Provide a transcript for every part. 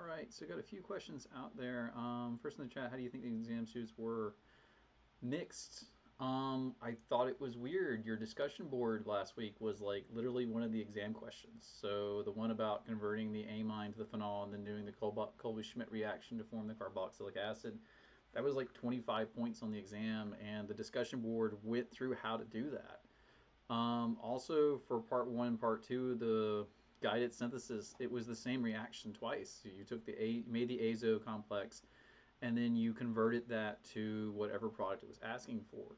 All right, so got a few questions out there. First in the chat, how do you think the exam students were? Mixed. I thought it was weird. Your discussion board last week was like literally one of the exam questions. So the one about converting the amine to the phenol and then doing the Kolbe-Schmidt reaction to form the carboxylic acid, that was like 25 points on the exam, and the discussion board went through how to do that. Also, for part one and part two, the guided synthesis, it was the same reaction twice. You took made the azo complex, and then you converted that to whatever product it was asking for.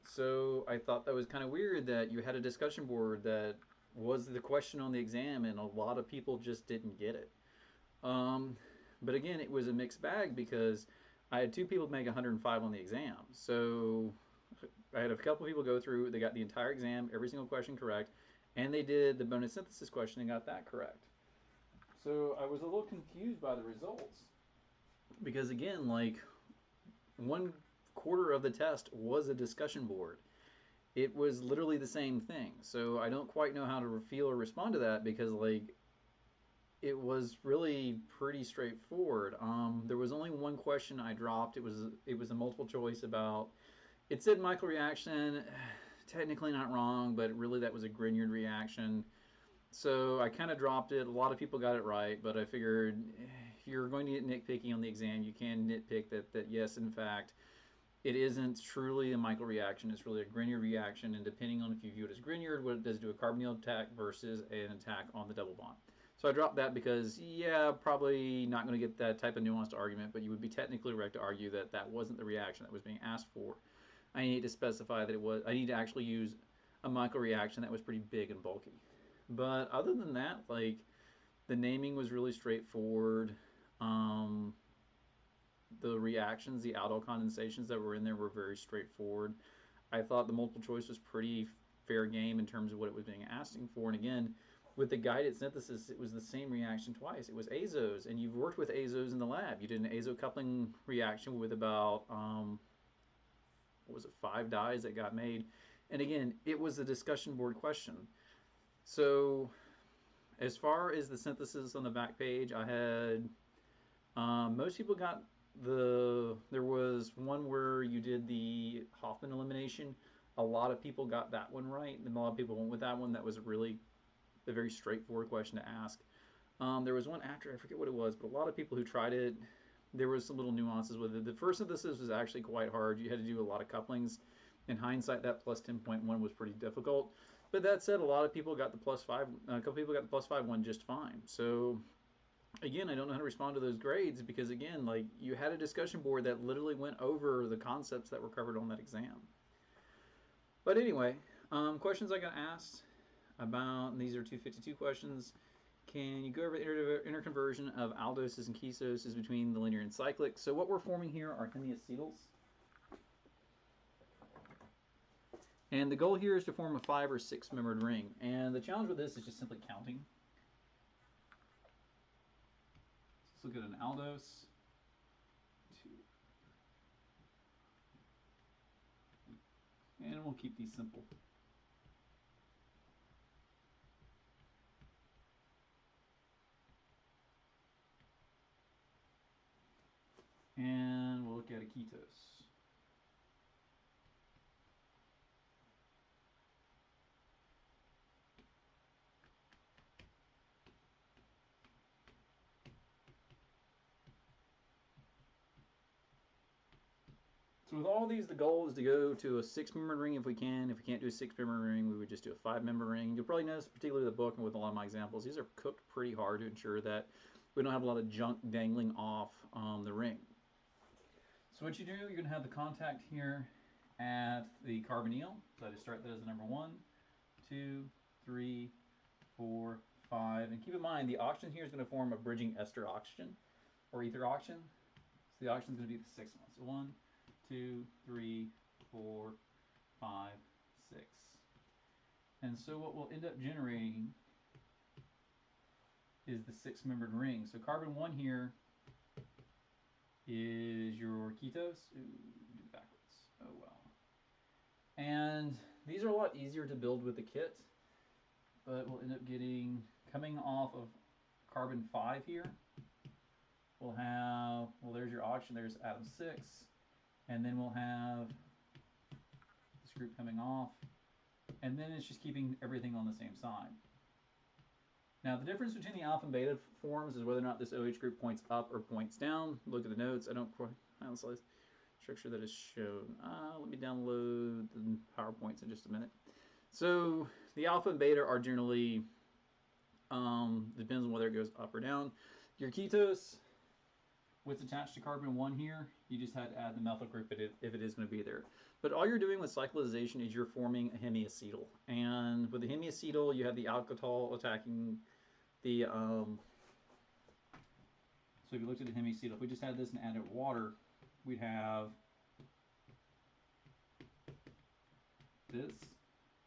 So I thought that was kind of weird that you had a discussion board that was the question on the exam, and a lot of people just didn't get it. But again, it was a mixed bag because I had two people make 105 on the exam. So I had a couple people go through, they got the entire exam, every single question correct, and they did the bonus synthesis question and got that correct. So I was a little confused by the results because again, like 1/4 of the test was a discussion board. It was literally the same thing. So I don't quite know how to feel or respond to that because like it was really pretty straightforward. There was only one question I dropped. It was a multiple choice about. It said microreaction, technically not wrong, but really that was a Grignard reaction. So I kind of dropped it. A lot of people got it right, but I figured if you're going to get nitpicky on the exam, you can nitpick that yes, in fact, it isn't truly a microreaction. It's really a Grignard reaction, and depending on if you view it as Grignard, what it does to a carbonyl attack versus an attack on the double bond. So I dropped that because, yeah, probably not going to get that type of nuanced argument, but you would be technically correct to argue that that wasn't the reaction that was being asked for. I need to specify that it was, I need to actually use a microreaction that was pretty big and bulky. But other than that, like, the naming was really straightforward. The reactions, the Aldol condensations that were in there were very straightforward. I thought the multiple choice was pretty fair game in terms of what it was being asking for. And again, with the guided synthesis, it was the same reaction twice. It was azos, and you've worked with azos in the lab. You did an azo coupling reaction with about, what was it, 5 dyes that got made. And again, it was a discussion board question. So as far as the synthesis on the back page, I had, most people got there was one where you did the Hoffman elimination. A lot of people got that one right, and a lot of people went with that one. That was really a very straightforward question to ask. There was one after, I forget what it was, but a lot of people who tried it, there was some little nuances with it. The first synthesis was actually quite hard. You had to do a lot of couplings. In hindsight, that plus 10.1 was pretty difficult. But that said, a lot of people got the +5, a couple people got the +5 one just fine. So again, I don't know how to respond to those grades because again, like you had a discussion board that literally went over the concepts that were covered on that exam. But anyway, questions I got asked about, and these are 252 questions. Can you go over the interconversion of aldoses and ketoses between the linear and cyclic? So what we're forming here are hemiacetyls. And the goal here is to form a 5 or 6 membered ring. And the challenge with this is just simply counting. So let's look at an aldose. 2. And we'll keep these simple. And we'll look at a ketose. So with all these, the goal is to go to a 6-member ring if we can. If we can't do a 6-member ring, we would just do a 5-member ring. You'll probably notice, particularly the book and with a lot of my examples, these are cooked pretty hard to ensure that we don't have a lot of junk dangling off the ring. So what you do, you're going to have the contact here at the carbonyl. So I just start that as the number 1, 2, 3, 4, 5. And keep in mind, the oxygen here is going to form a bridging ester oxygen or ether oxygen. So the oxygen is going to be the 6th one. So 1, 2, 3, 4, 5, 6. And so what we'll end up generating is the 6-membered ring. So carbon 1 here is your ketose. Ooh, do it backwards. Oh well. And these are a lot easier to build with the kit, but we'll end up getting, coming off of carbon 5 here, we'll have, well, there's your oxygen, there's atom 6, and then we'll have this group coming off, and then it's just keeping everything on the same side. Now, the difference between the alpha and beta forms is whether or not this OH group points up or points down. Look at the notes. I don't quite analyze structure that is shown. Let me download the PowerPoints in just a minute. So the alpha and beta are generally, depends on whether it goes up or down. Your ketose, what's attached to carbon 1 here, you just had to add the methyl group if it is going to be there. But all you're doing with cyclization is you're forming a hemiacetal. And with the hemiacetal, you have the alcohol attacking the, so if you looked at the hemiacetal, if we just had this and added water, we'd have this.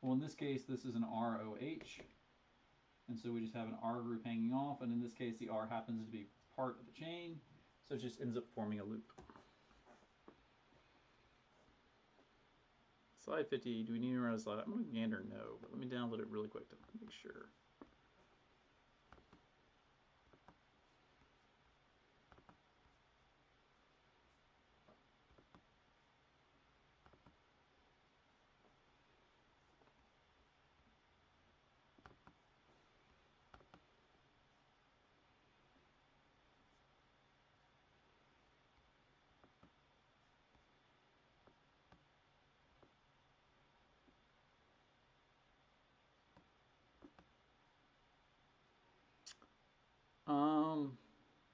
Well, in this case, this is an ROH. And so we just have an R group hanging off. And in this case, the R happens to be part of the chain. So it just ends up forming a loop. Slide 50, do we need to run a slide? I'm going to gander no, but let me download it really quick to make sure.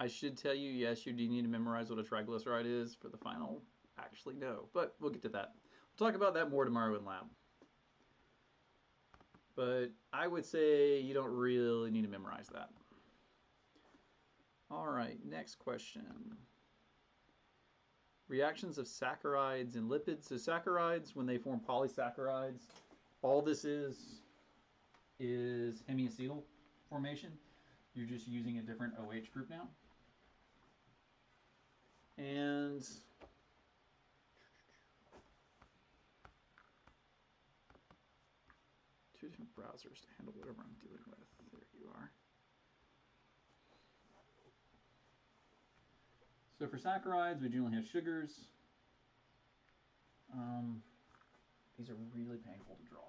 I should tell you, yes, you do need to memorize what a triglyceride is for the final. Actually, no, but we'll get to that. We'll talk about that more tomorrow in lab. But I would say you don't really need to memorize that. All right, next question. Reactions of saccharides and lipids. So saccharides, when they form polysaccharides, all this is hemiacetal formation. You're just using a different OH group now. And two different browsers to handle whatever I'm dealing with. There you are. So for saccharides, we generally have sugars. These are really painful to draw.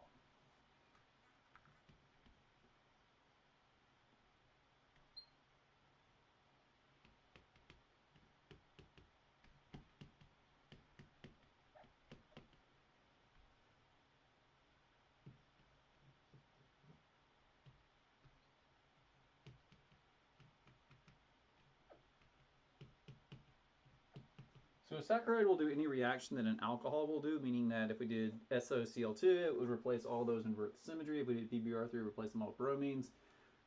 So a saccharide will do any reaction that an alcohol will do, meaning that if we did SOCl2, it would replace all those invert symmetry. If we did PBr3, it would replace them all with bromines.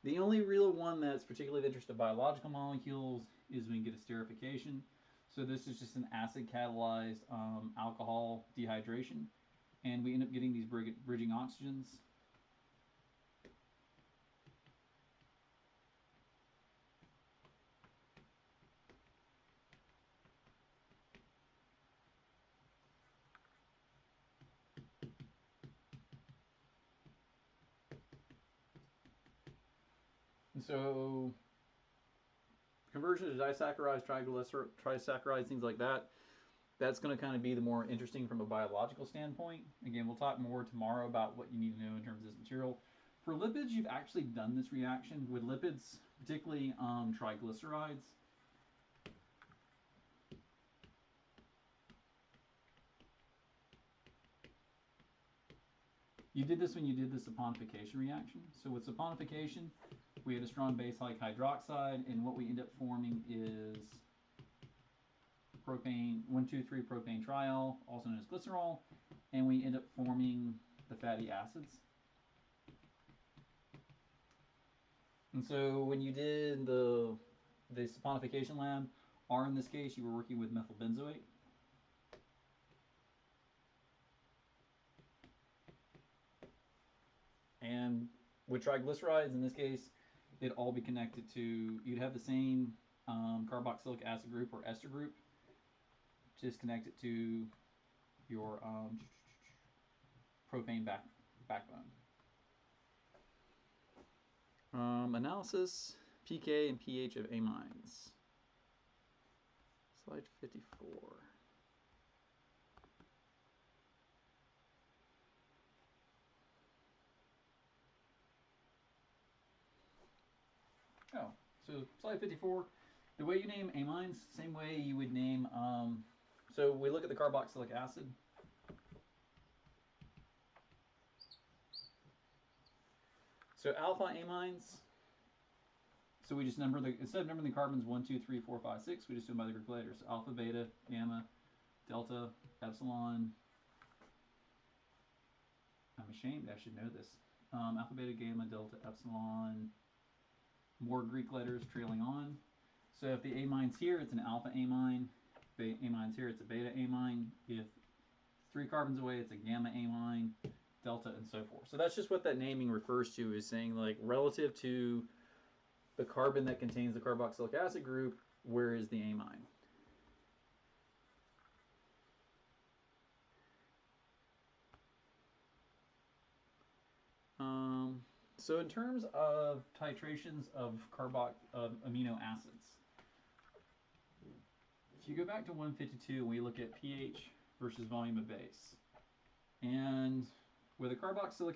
The only real one that's particularly of interest to biological molecules is when you get esterification. So this is just an acid-catalyzed alcohol dehydration, and we end up getting these bridging oxygens. And so conversion to disaccharides, trisaccharides, things like that, that's going to kind of be the more interesting from a biological standpoint. Again, we'll talk more tomorrow about what you need to know in terms of this material. For lipids, you've actually done this reaction with lipids, particularly triglycerides. You did this when you did the saponification reaction. So with saponification, we had a strong base like hydroxide, and what we end up forming is propane, 1,2,3 propane triol, also known as glycerol, and we end up forming the fatty acids. And so when you did the saponification lab, R in this case, you were working with methyl benzoate. And with triglycerides, in this case, it'd all be connected to, you'd have the same carboxylic acid group or ester group, just connected to your propane backbone. Analysis, pK and pH of amines. Slide 54. Oh, so slide 54. The way you name amines, same way you would name. So we look at the carboxylic acid. So alpha amines. So we just number the, instead of numbering the carbons 1, 2, 3, 4, 5, 6, we just do them by the group letters. So alpha, beta, gamma, delta, epsilon. I'm ashamed, I should know this. Alpha, beta, gamma, delta, epsilon. More Greek letters trailing on. So if the amine's here, it's an alpha amine. Amine's here, it's a beta amine. If 3 carbons away, it's a gamma amine, delta, and so forth. So that's just what that naming refers to, is saying like relative to the carbon that contains the carboxylic acid group, where is the amine? So in terms of titrations of amino acids, if you go back to 152, we look at pH versus volume of base, and with a carboxylic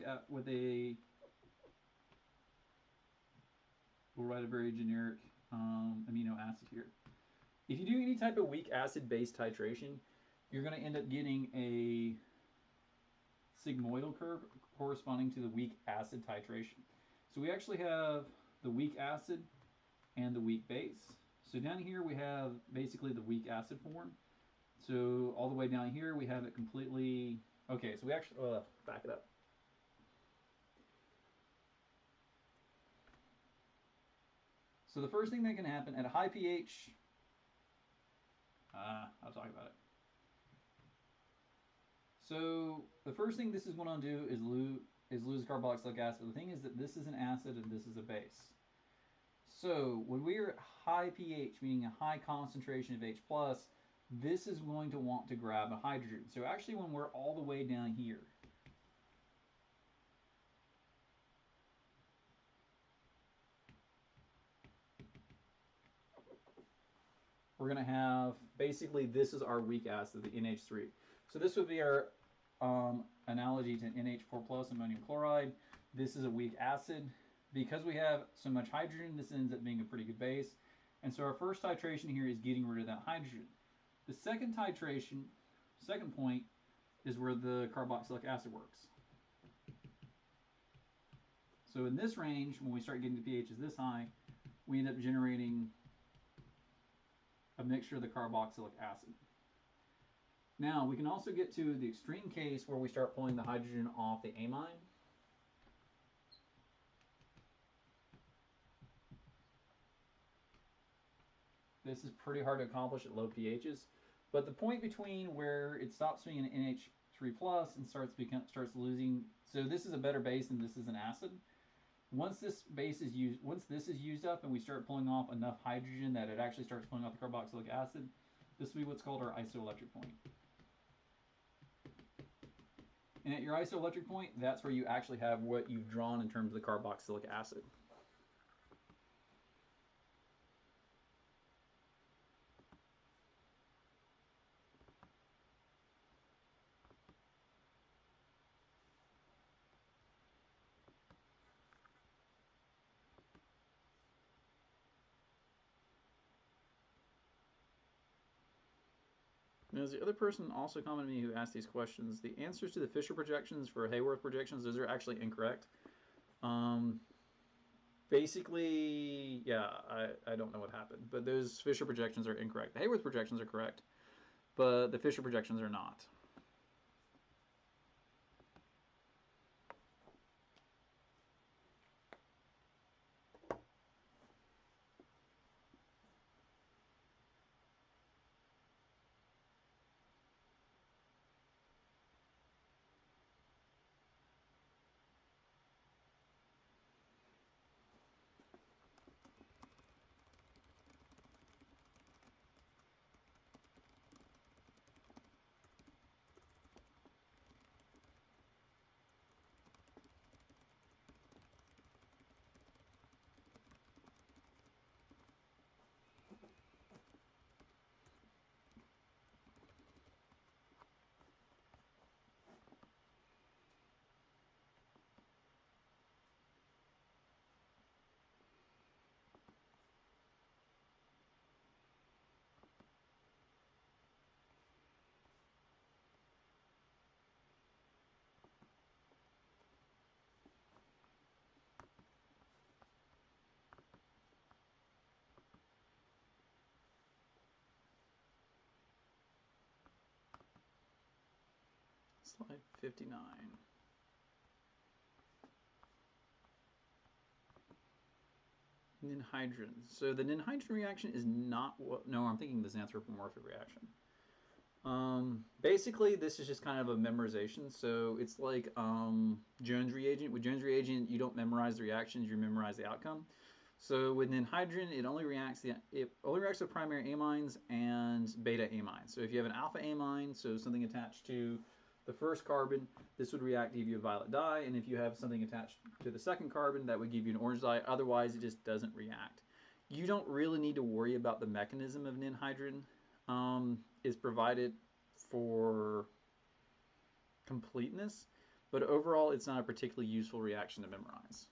we'll write a very generic amino acid here. If you do any type of weak acid-base titration, you're going to end up getting a sigmoidal curve corresponding to the weak acid titration. So we actually have the weak acid and the weak base. So down here we have basically the weak acid form. So all the way down here we have it completely, okay, so we actually, back it up. So the first thing that can happen at a high pH, I'll talk about it. So the first thing this is going to do is lose carboxylic acid. The thing is that this is an acid and this is a base. So when we are at high pH, meaning a high concentration of H+, this is going to want to grab a hydrogen. So actually when we're all the way down here, we're going to have, basically this is our weak acid, the NH3. So this would be our analogy to NH4 plus ammonium chloride. This is a weak acid. Because we have so much hydrogen, this ends up being a pretty good base. And so our first titration here is getting rid of that hydrogen. The second titration, second point, is where the carboxylic acid works. So in this range, when we start getting to pHs this high, we end up generating a mixture of the carboxylic acid. Now, we can also get to the extreme case where we start pulling the hydrogen off the amine. This is pretty hard to accomplish at low pHs, but the point between where it stops being an NH3 plus and starts losing, so this is a better base and this is an acid. Once this is used up and we start pulling off enough hydrogen that it actually starts pulling off the carboxylic acid, this will be what's called our isoelectric point. And at your isoelectric point, that's where you actually have what you've drawn in terms of the carboxylic acid. Now, as the other person also commented to me who asked these questions, the answers to the Fisher projections for Haworth projections, those are actually incorrect. Basically, yeah, I don't know what happened, but those Fisher projections are incorrect. The Haworth projections are correct, but the Fisher projections are not. Slide 59. Ninhydrin. So the ninhydrin reaction is not what... No, I'm thinking this anthropomorphic reaction. Basically, this is just kind of a memorization. So it's like Jones reagent. With Jones reagent, you don't memorize the reactions, you memorize the outcome. So with ninhydrin, it only reacts with primary amines and beta amines. So if you have an alpha amine, so something attached to the first carbon, this would react to give you a violet dye, and if you have something attached to the second carbon, that would give you an orange dye. Otherwise, it just doesn't react. You don't really need to worry about the mechanism of ninhydrin. It's provided for completeness, but overall, it's not a particularly useful reaction to memorize.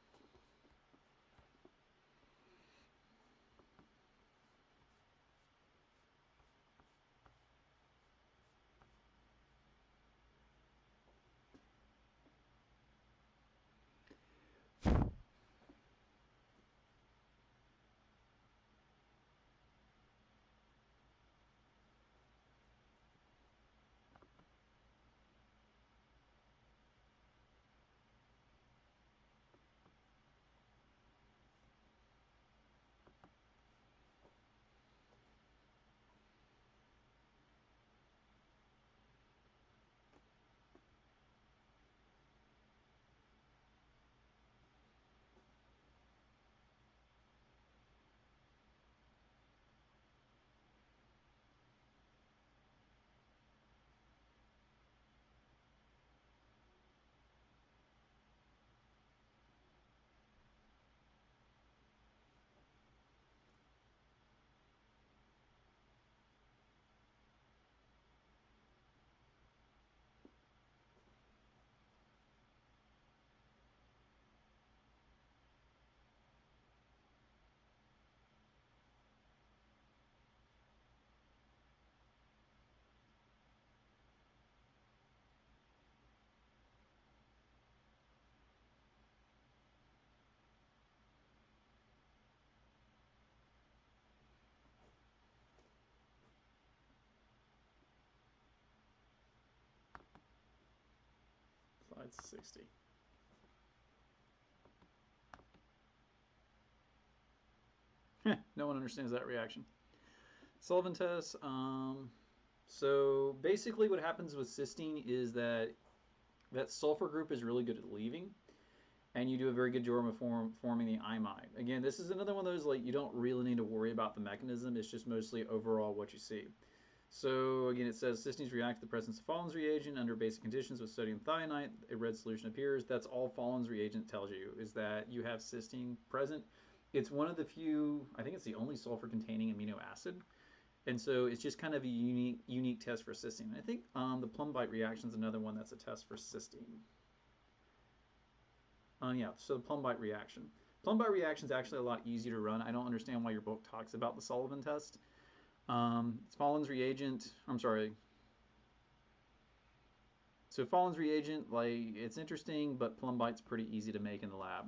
Slide 60. No one understands that reaction. Solvent test. So basically what happens with cysteine is that sulfur group is really good at leaving, and you do a very good job of forming the imide. Again, this is another one of those, like, you don't really need to worry about the mechanism. It's just mostly overall what you see. So again, it says cysteines react to the presence of Follin's reagent under basic conditions with sodium thionite. A red solution appears. That's all Follin's reagent tells you, is that you have cysteine present. It's one of the few, I think it's the only sulfur-containing amino acid. And so it's just kind of a unique test for cysteine. I think the Plum reaction is another one that's a test for cysteine. Yeah, so the Plum reaction. Plum reaction is actually a lot easier to run. I don't understand why your book talks about the Sullivan test. It's Follin's reagent. I'm sorry. So Follin's reagent, like, it's interesting, but Plum pretty easy to make in the lab.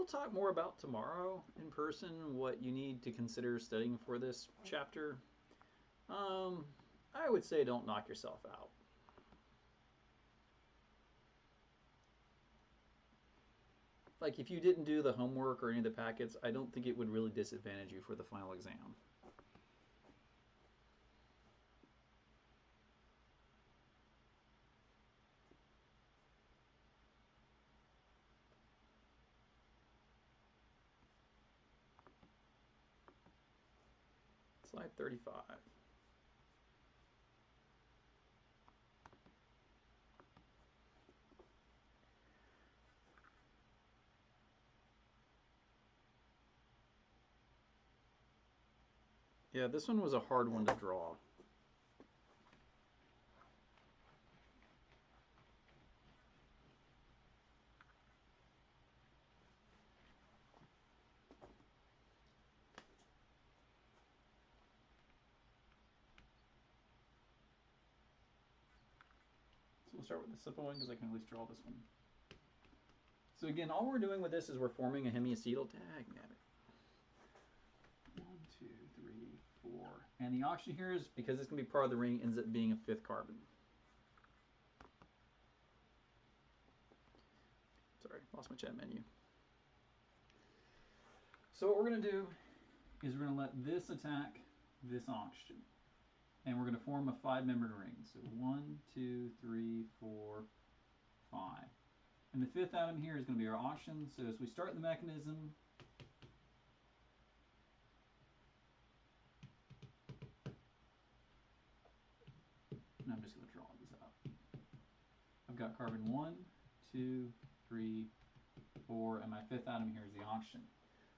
we'll talk more about tomorrow in person, what you need to consider studying for this chapter. I would say don't knock yourself out. Like, if you didn't do the homework or any of the packets, I don't think it would really disadvantage you for the final exam. Slide 35. Yeah, this one was a hard one to draw. So we'll start with the simple one because I can at least draw this one. So again, all we're doing with this is we're forming a hemiacetal tag. One, two, three, four. And the oxygen here is, because it's going to be part of the ring, ends up being a fifth carbon. Sorry, lost my chat menu. So what we're going to do is we're going to let this attack this oxygen. And we're going to form a 5-membered ring. So 1, 2, 3, 4, 5. And the fifth atom here is going to be our oxygen. So as we start the mechanism, and I'm just going to draw this out. I've got carbon 1, 2, 3, 4, and my fifth atom here is the oxygen.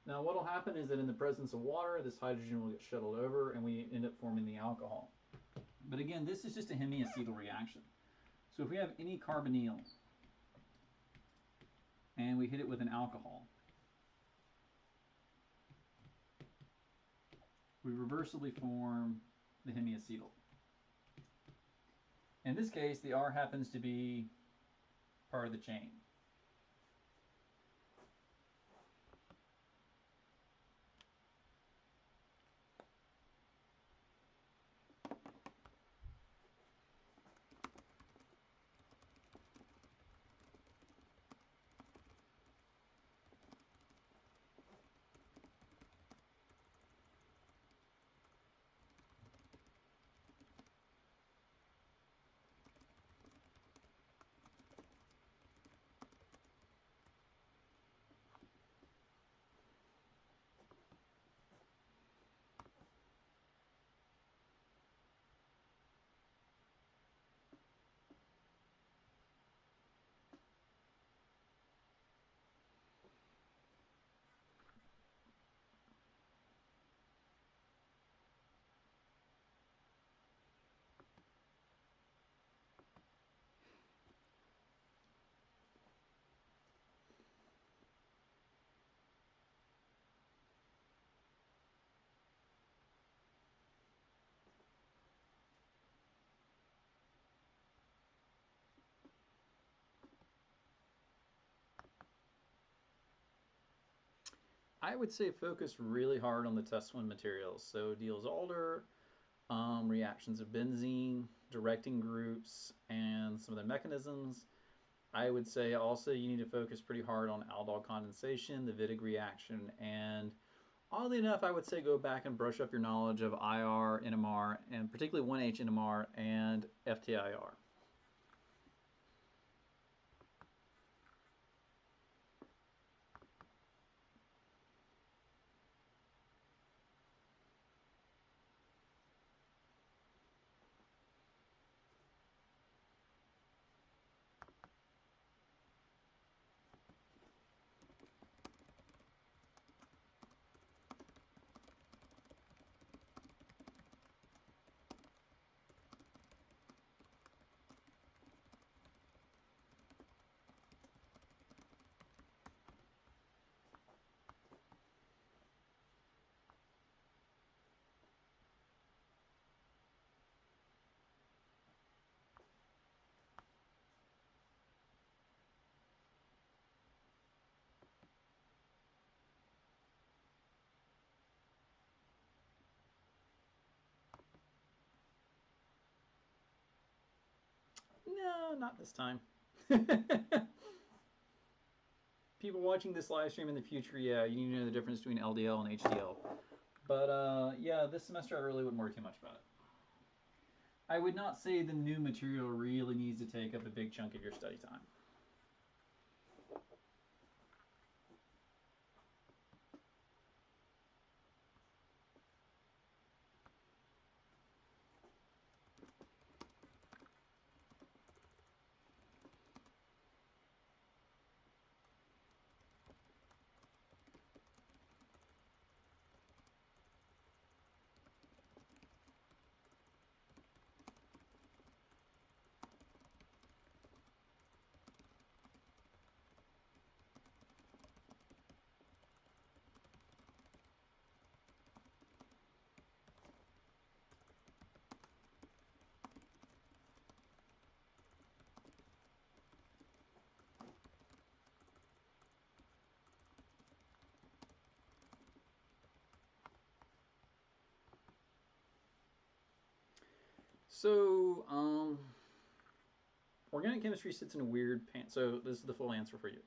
Now what will happen is that in the presence of water, this hydrogen will get shuttled over and we end up forming the alcohol. But again, this is just a hemiacetal reaction. So if we have any carbonyl and we hit it with an alcohol, we reversibly form the hemiacetal. In this case, the R happens to be part of the chain. I would say focus really hard on the test one materials. So Diels-Alder, reactions of benzene, directing groups, and some of the mechanisms. I would say also you need to focus pretty hard on aldol condensation, the Wittig reaction, and oddly enough, I would say go back and brush up your knowledge of IR, NMR, and particularly 1H NMR and FTIR. Not this time. People watching this live stream in the future, yeah, you need to know the difference between LDL and HDL. But yeah, this semester I really wouldn't worry too much about it. I would not say the new material really needs to take up a big chunk of your study time. So, organic chemistry sits in a weird so this is the full answer for you.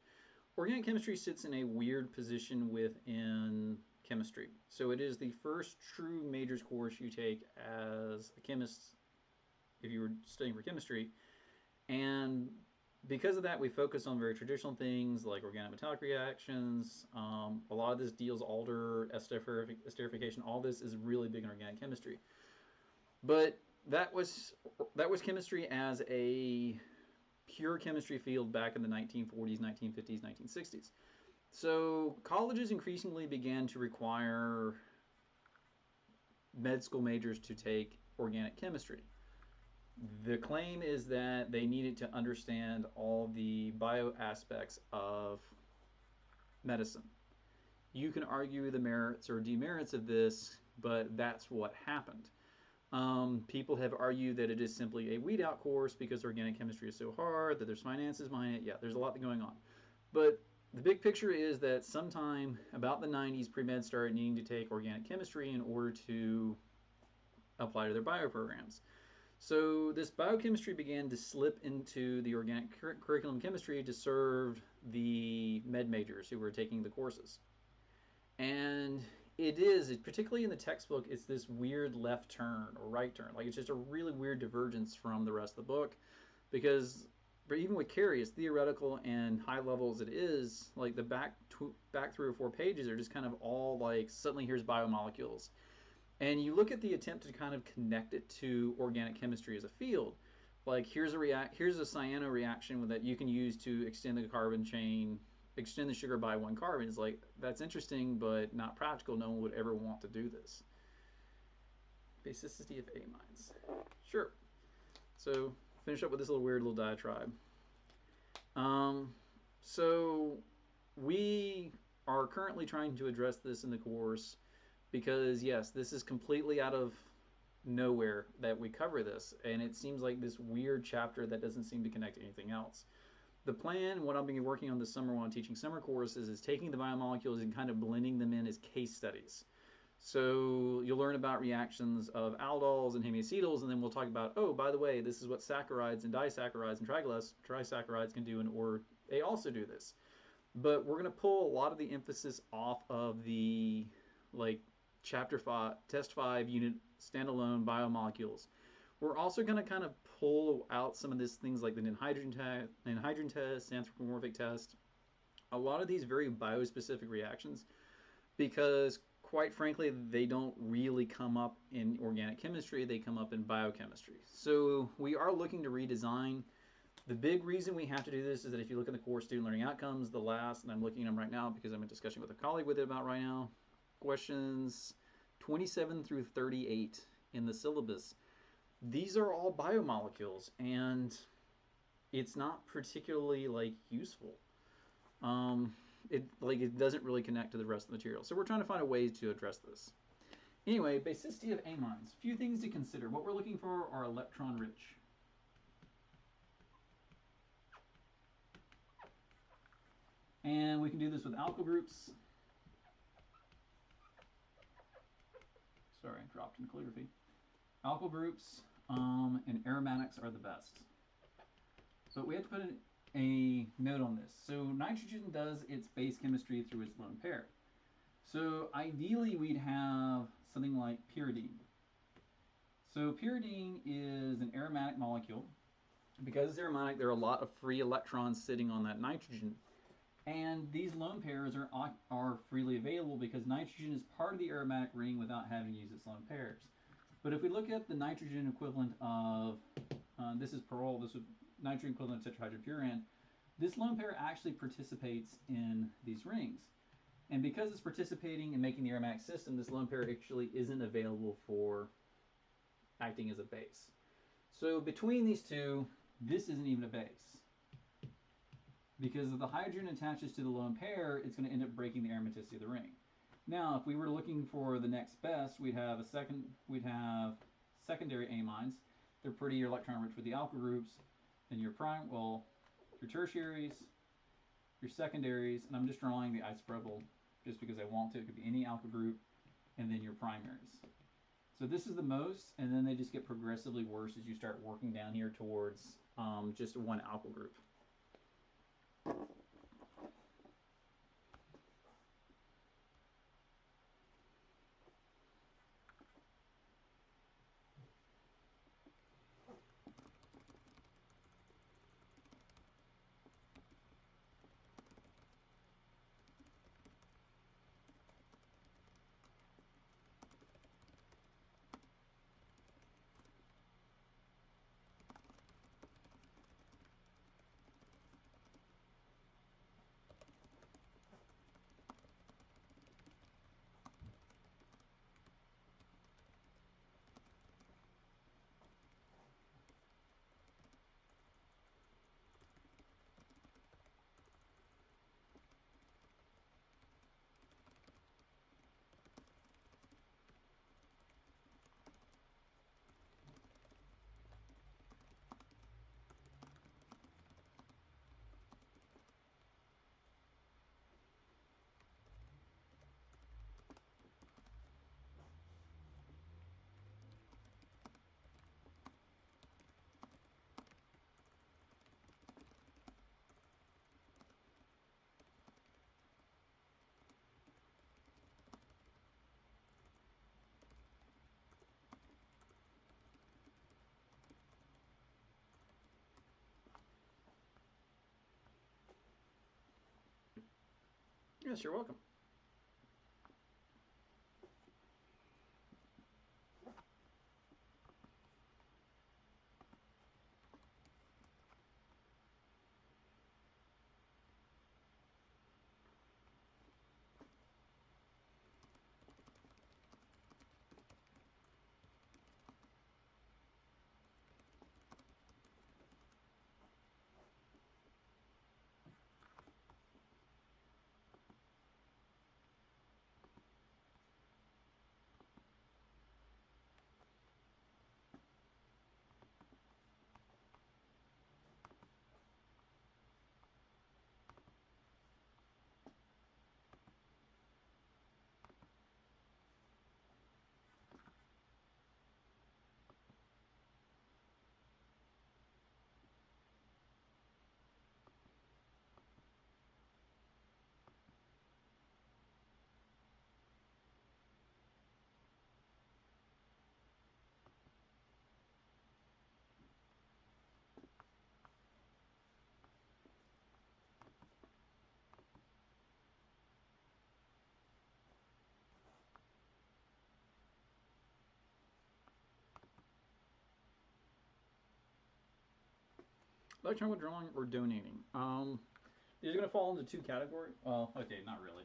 Organic chemistry sits in a weird position within chemistry. So it is the first true majors course you take as a chemist if you were studying for chemistry. And because of that, we focus on very traditional things like organic metallic reactions. A lot of this deals Aldol, esterification. All this is really big in organic chemistry. But that was chemistry as a pure chemistry field back in the 1940s, 1950s, 1960s. So colleges increasingly began to require med school majors to take organic chemistry. The claim is that they needed to understand all the bio aspects of medicine. You can argue the merits or demerits of this, but that's what happened. People have argued that it is simply a weed out course because organic chemistry is so hard, that there's finances behind it. Yeah, there's a lot going on. But the big picture is that sometime about the 90s, pre-med started needing to take organic chemistry in order to apply to their bio programs. So this biochemistry began to slip into the organic curriculum chemistry to serve the med majors who were taking the courses. And it is, particularly in the textbook, it's this weird left turn or right turn. Like, it's just a really weird divergence from the rest of the book, because but even with Carey, as theoretical and high level as it is, like the back 3 or 4 pages are just kind of all like, suddenly here's biomolecules. And you look at the attempt to kind of connect it to organic chemistry as a field. Like, here's a cyano reaction that you can use to extend the carbon chain, extend the sugar by 1 carbon. It's like, that's interesting, but not practical. No one would ever want to do this. Basicity of amines. Sure. So, finish up with this weird little diatribe. So, we are currently trying to address this in the course because, yes, this is completely out of nowhere that we cover this, and it seems like this weird chapter that doesn't seem to connect to anything else. The plan, what I'll be working on this summer while I'm teaching summer courses, is taking the biomolecules and kind of blending them in as case studies. So you'll learn about reactions of aldols and hemiacetyls, and then we'll talk about, oh, by the way, this is what saccharides and disaccharides and trisaccharides can do, or they also do this. But we're going to pull a lot of the emphasis off of the, like, Chapter 5, Test 5 unit standalone biomolecules. We're also going to kind of pull out some of these things like the anhydride test, anthropomorphic test, a lot of these very biospecific reactions, because quite frankly, they don't really come up in organic chemistry, they come up in biochemistry. So we are looking to redesign. The big reason we have to do this is that if you look at the core student learning outcomes, the last, and I'm looking at them right now because I'm in discussion with a colleague with it about right now, questions 27 through 38 in the syllabus. These are all biomolecules, and it's not particularly like useful. It doesn't really connect to the rest of the material. So we're trying to find a way to address this. Anyway, basicity of amines. A few things to consider. What we're looking for are electron rich. And we can do this with alkyl groups. Sorry, I dropped in calligraphy. Alkyl groups and aromatics are the best. but we have to put a note on this. So nitrogen does its base chemistry through its lone pair. So ideally we'd have something like pyridine. So pyridine is an aromatic molecule. Because it's aromatic, there are a lot of free electrons sitting on that nitrogen. And these lone pairs are freely available because nitrogen is part of the aromatic ring without having to use its lone pairs. But if we look at the nitrogen equivalent of, this is perol, this is nitrogen equivalent of tetrahydrofuran, this lone pair actually participates in these rings. And because it's participating in making the aromatic system, this lone pair actually isn't available for acting as a base. So between these two, this isn't even a base. Because if the hydrogen attaches to the lone pair, it's going to end up breaking the aromaticity of the ring. Now, if we were looking for the next best, we'd have secondary amines. They're pretty electron rich with the alkyl groups. Then your your tertiaries, your secondaries, and I'm just drawing the isopropyl just because I want to. It could be any alkyl group, and then your primaries. So this is the most, and then they just get progressively worse as you start working down here towards just one alkyl group. Yes, you're welcome. Electron withdrawing or donating. These are going to fall into two categories. Well, okay, not really.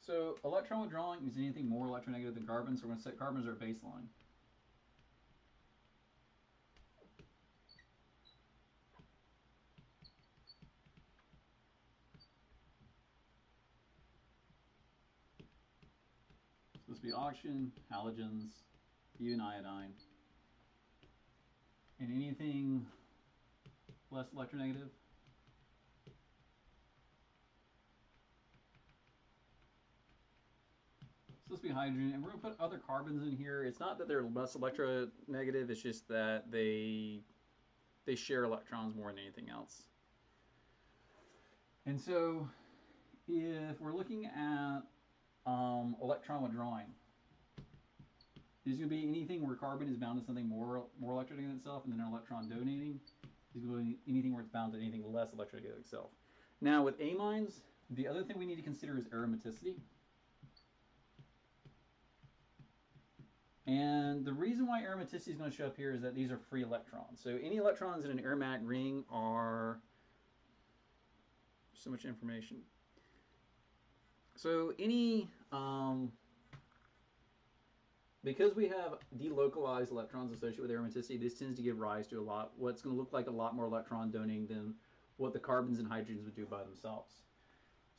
So electron withdrawing is anything more electronegative than carbon, so we're going to set carbon as our baseline. So this would be oxygen, halogens, even iodine. And anything less electronegative? So supposed to be hydrogen, and we're going to put other carbons in here. It's not that they're less electronegative, it's just that they share electrons more than anything else. And so if we're looking at electron withdrawing, there's going to be anything where carbon is bound to something more electronegative than itself, and then an electron donating is going to be anything where it's bound to anything less electronegative than itself. Now with amines, the other thing we need to consider is aromaticity. And the reason why aromaticity is going to show up here is that these are free electrons. So any electrons in an aromatic ring are so much information. So any because we have delocalized electrons associated with aromaticity, this tends to give rise to what's going to look like a lot more electron donating than what the carbons and hydrogens would do by themselves.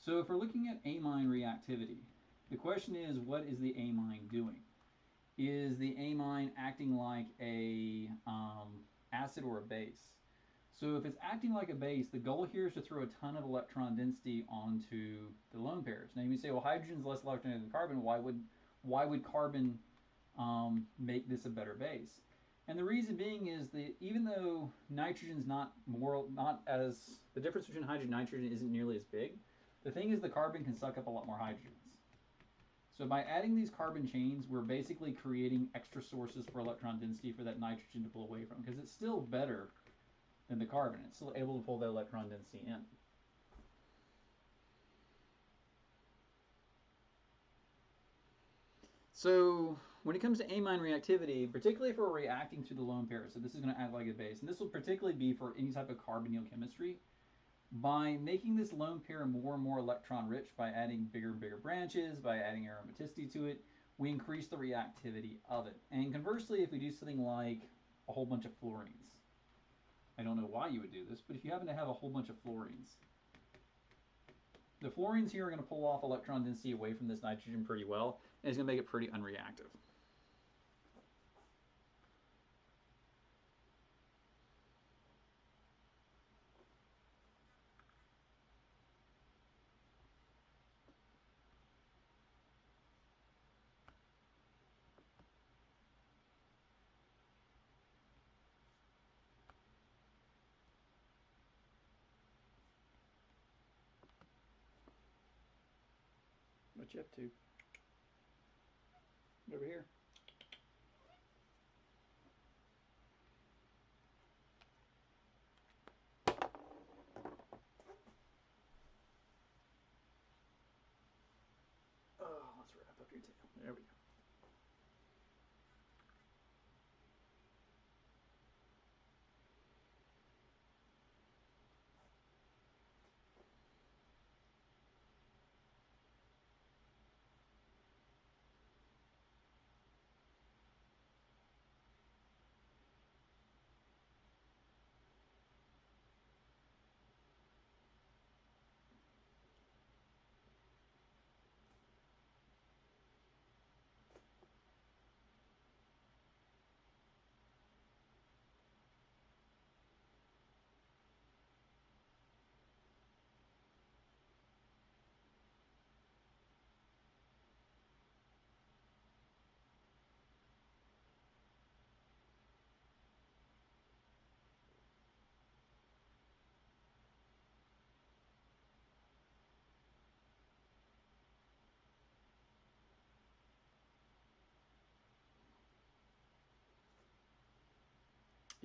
So if we're looking at amine reactivity, the question is, what is the amine doing? Is the amine acting like a acid or a base? So if it's acting like a base, the goal here is to throw a ton of electron density onto the lone pairs. Now you may say, well, hydrogen is less electronegative than carbon. Why would carbon make this a better base? And the reason being is that even though nitrogen's not as, the difference between hydrogen and nitrogen isn't nearly as big, the thing is the carbon can suck up a lot more hydrogens. So by adding these carbon chains, we're basically creating extra sources for electron density for that nitrogen to pull away from, because it's still better than the carbon. It's still able to pull that electron density in. So when it comes to amine reactivity, particularly if we're reacting through the lone pair, so this is going to act like a base, and this will particularly be for any type of carbonyl chemistry. By making this lone pair more and more electron rich, by adding bigger and bigger branches, by adding aromaticity to it, we increase the reactivity of it. And conversely, if we do something like a whole bunch of fluorines, I don't know why you would do this, but if you happen to have a whole bunch of fluorines, the fluorines here are going to pull off electron density away from this nitrogen pretty well, and it's going to make it pretty unreactive. What you up to? Over here. Oh, let's wrap up your tail. There we go.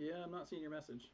Yeah, I'm not seeing your message.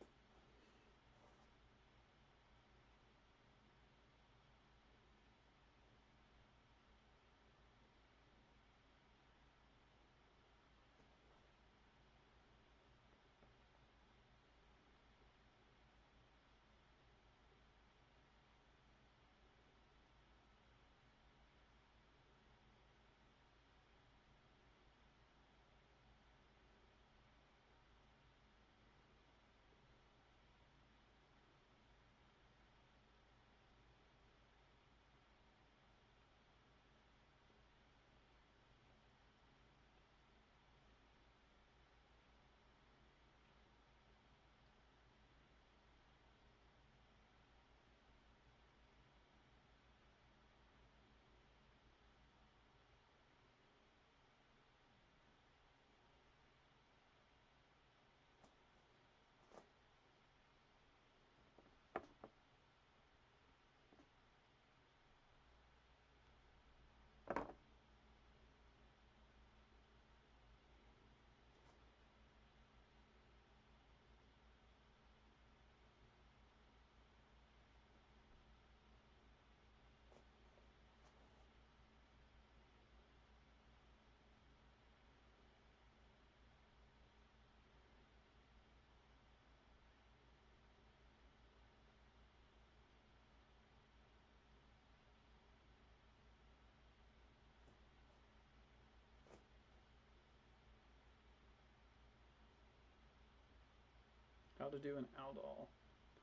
how to do an aldol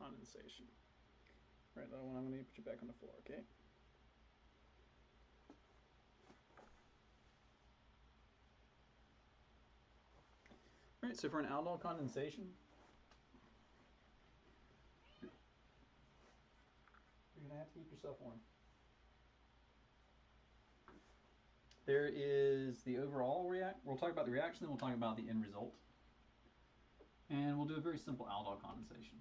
condensation. Right, that one I'm going to put you back on the floor, okay? All right, so for an aldol condensation, you're going to have to keep yourself warm. There is the overall we'll talk about the reaction, then we'll talk about the end result. And we'll do a very simple aldol condensation.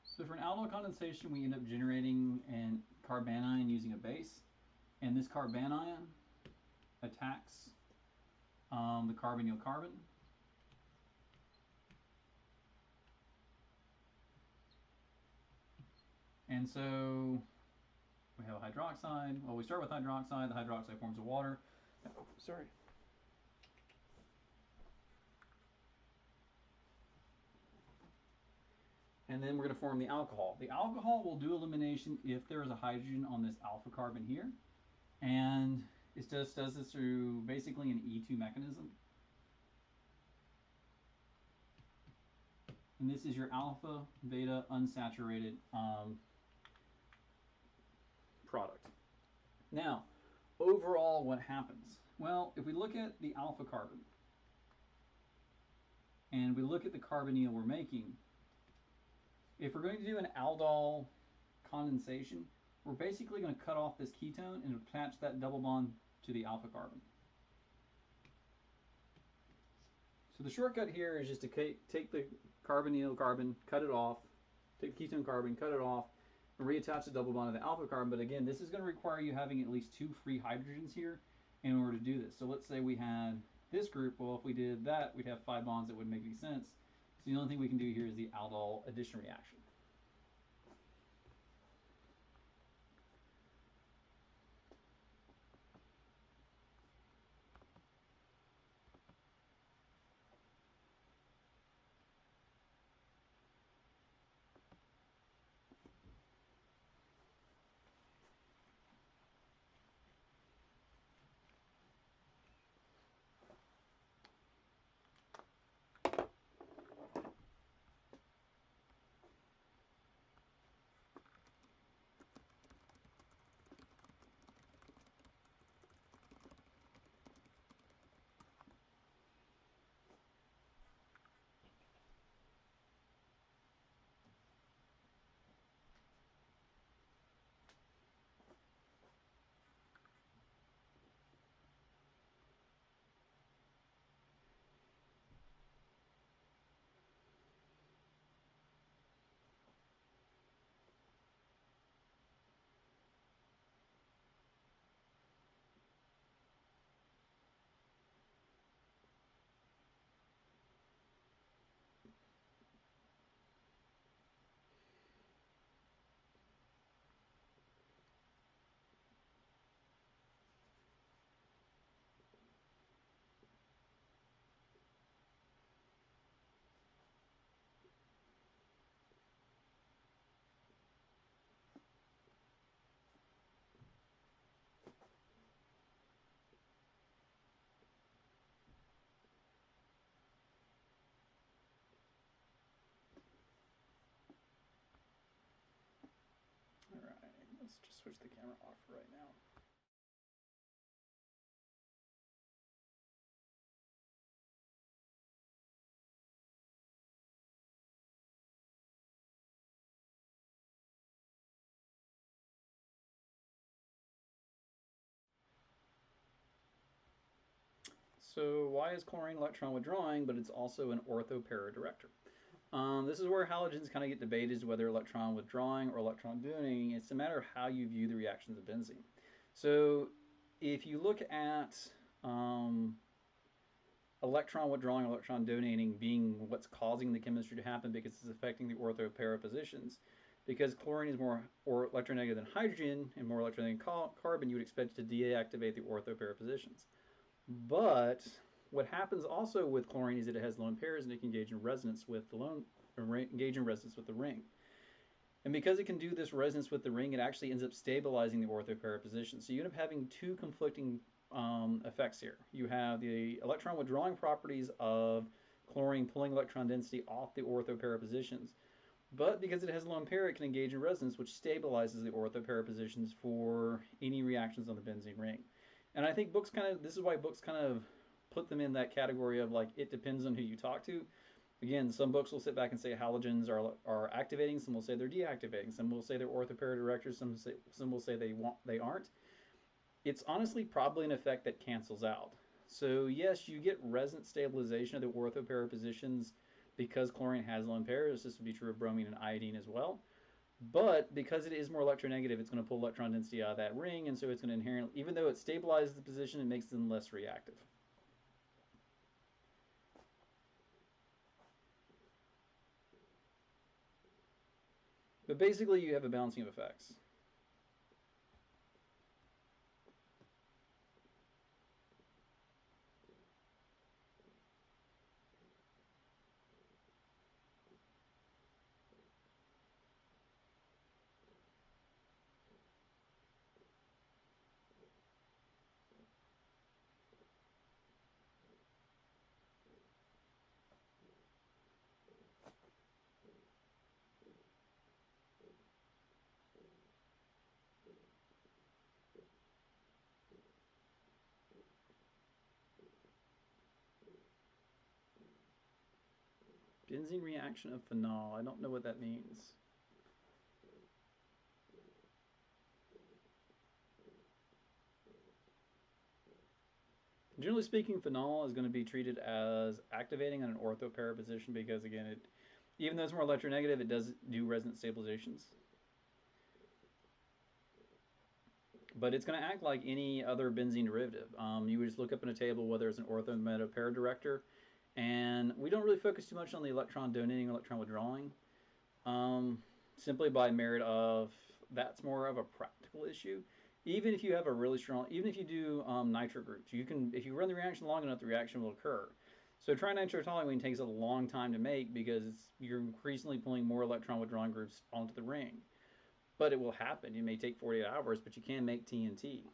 So for an aldol condensation, we end up generating an carbanion using a base. And this carbanion attacks the carbonyl carbon. And so we have a hydroxide. Well, we start with hydroxide. The hydroxide forms a water. Oh, sorry. And then we're going to form the alcohol. The alcohol will do elimination if there is a hydrogen on this alpha carbon here. And it just does this through basically an E2 mechanism. And this is your alpha, beta, unsaturated product. Now, overall, what happens? Well, if we look at the alpha carbon and we look at the carbonyl we're making, if we're going to do an aldol condensation, we're basically going to cut off this ketone and attach that double bond to the alpha carbon. So the shortcut here is just to take the carbonyl carbon, cut it off, take the ketone carbon, cut it off, and reattach the double bond to the alpha carbon. But again, this is going to require you having at least 2 free hydrogens here in order to do this. So let's say we had this group. Well, if we did that, we'd have 5 bonds that wouldn't make any sense. So the only thing we can do here is the aldol addition reaction. All right, let's just switch the camera off right now. So why is chlorine electron withdrawing, but it's also an ortho-para director? This is where halogens kind of get debated as whether electron withdrawing or electron donating. It's a matter of how you view the reactions of benzene. So if you look at electron withdrawing, electron donating being what's causing the chemistry to happen because it's affecting the ortho-para positions, because chlorine is more electronegative than hydrogen and more electronegative than carbon, you would expect it to deactivate the ortho-para positions. But what happens also with chlorine is that it has lone pairs and it can engage in resonance with the ring. And because it can do this resonance with the ring, it actually ends up stabilizing the ortho-para position. So you end up having 2 conflicting effects here. You have the electron withdrawing properties of chlorine pulling electron density off the ortho-para positions. But because it has lone pair, it can engage in resonance, which stabilizes the ortho-para positions for any reactions on the benzene ring. And I think this is why books kind of put them in that category of like, it depends on who you talk to. Again, some books will sit back and say halogens are activating, some will say they're deactivating, some will say they're ortho-para directors, some will say they aren't. It's honestly probably an effect that cancels out. So yes, you get resonance stabilization of the ortho-para positions because chlorine has lone pairs. This would be true of bromine and iodine as well. But because it is more electronegative, it's going to pull electron density out of that ring, and so it's going to inherently, even though it stabilizes the position, it makes them less reactive. But basically, you have a balancing of effects. Benzene reaction of phenol. I don't know what that means. Generally speaking, phenol is going to be treated as activating on an ortho-para position because, again, even though it's more electronegative, it does do resonance stabilizations. But it's going to act like any other benzene derivative. You would just look up in a table whether it's an ortho-meta-para director, and we don't really focus too much on the electron donating, electron withdrawing, simply by merit of that's more of a practical issue. Even if you have a really strong, even if you do nitro groups, you can, if you run the reaction long enough, the reaction will occur. So trinitrotoluene takes a long time to make because you're increasingly pulling more electron withdrawing groups onto the ring. But it will happen. It may take 48 hours, but you can make TNT.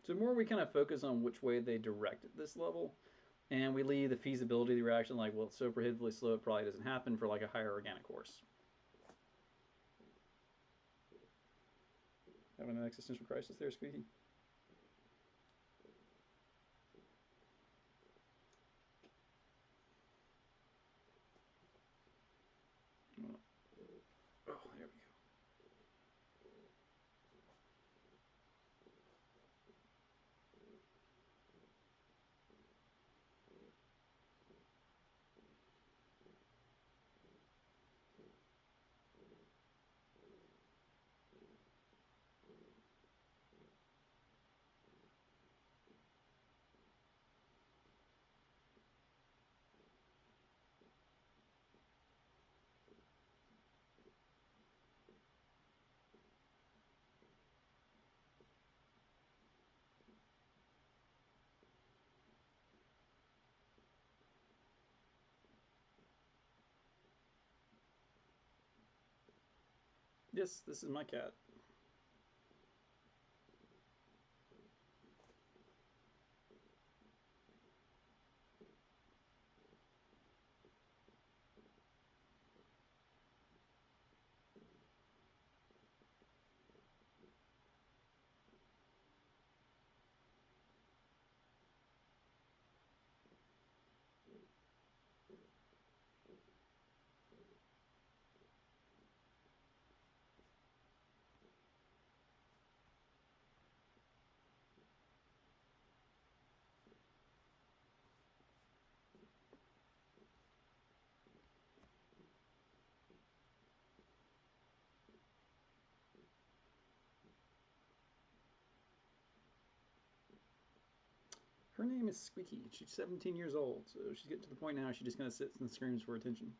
So more we kind of focus on which way they direct at this level, and we leave the feasibility of the reaction like, well, it's so prohibitively slow it probably doesn't happen for like a higher organic course. Having an existential crisis there, Squeaky? Oh, there we go. Yes, this is my cat. Her name is Squeaky. She's 17 years old, so she's getting to the point now she just kind of sits and screams for attention.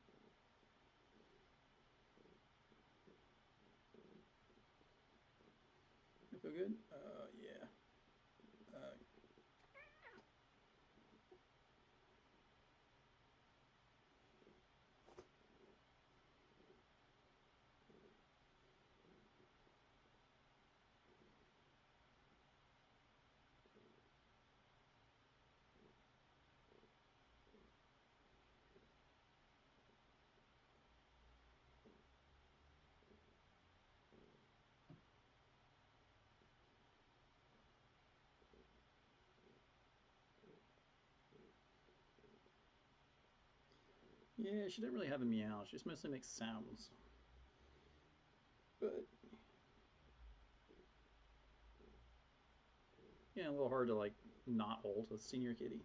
I feel good? Yeah. Yeah, she didn't really have a meow. She just mostly makes sounds. But yeah, a little hard to like not hold a senior kitty.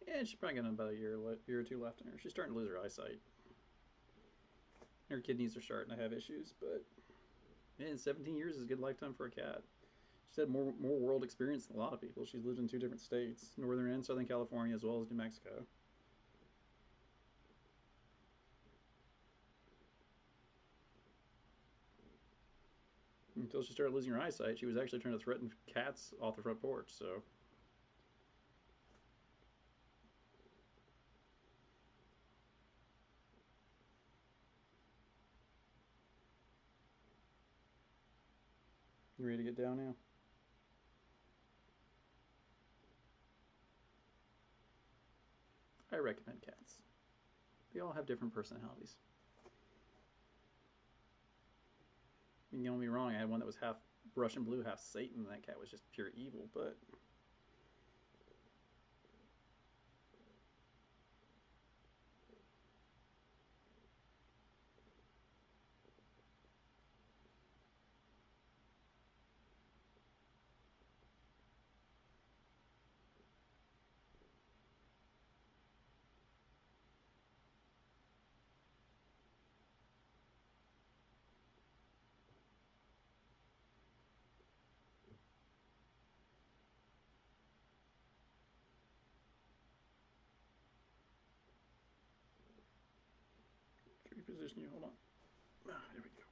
Yeah, she's probably got about a year or two left in her. She's starting to lose her eyesight. Her kidneys are starting to have issues, but man, 17 years is a good lifetime for a cat. She's had more world experience than a lot of people. She's lived in 2 different states, Northern and Southern California, as well as New Mexico. Until she started losing her eyesight, she was actually trying to threaten cats off the front porch. So, you ready to get down now? I recommend cats. They all have different personalities. I mean, don't get me wrong, I had one that was half Russian blue, half Satan. That cat was just pure evil, but reposition you. Hold on. There we go.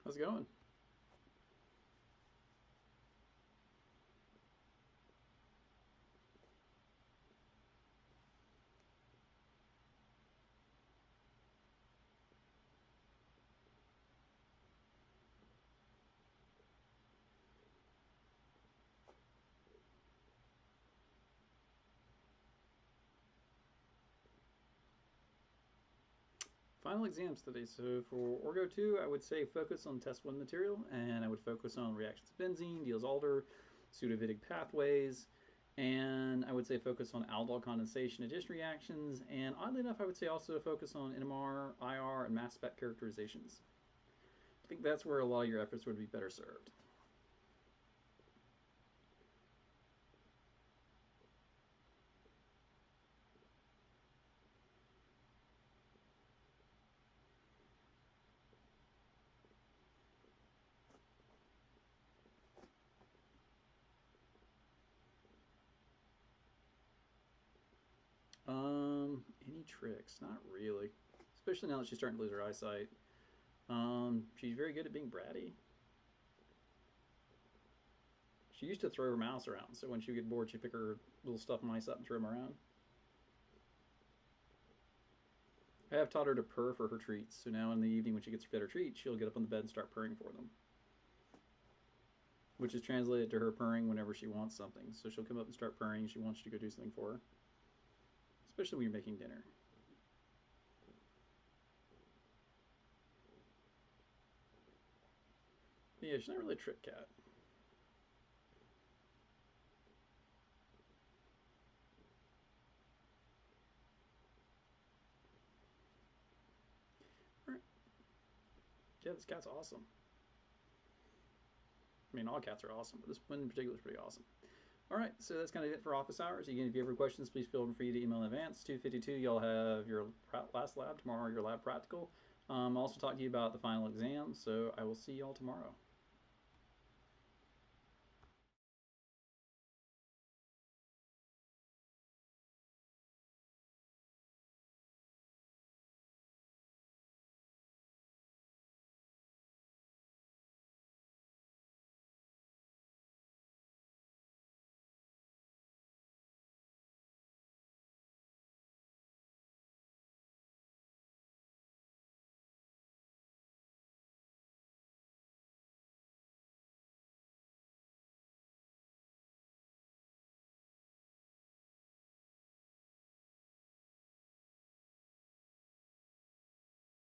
How's it going? Final exams today. So for Orgo 2, I would say focus on test 1 material, and I would focus on reactions of benzene, Diels-Alder, pseudovitic pathways, and I would say focus on aldol condensation addition reactions, and oddly enough, I would say also focus on NMR, IR, and mass spec characterizations. I think that's where a lot of your efforts would be better served. Any tricks? Not really. Especially now that she's starting to lose her eyesight. She's very good at being bratty. She used to throw her mouse around, so when she would get bored, she'd pick her little stuffed mice up and throw them around. I have taught her to purr for her treats, so now in the evening when she gets her treats, she'll get up on the bed and start purring for them. Which is translated to her purring whenever she wants something. So she'll come up and start purring. She wants you to go do something for her, especially when you're making dinner. But yeah, she's not really a trick cat. All right. Yeah, this cat's awesome. I mean, all cats are awesome, but this one in particular is pretty awesome. All right, so that's kind of it for office hours. Again, if you have any questions, please feel free to email in advance. 2:52, y'all have your last lab tomorrow, your lab practical. I'll also talk to you about the final exam, so I will see y'all tomorrow.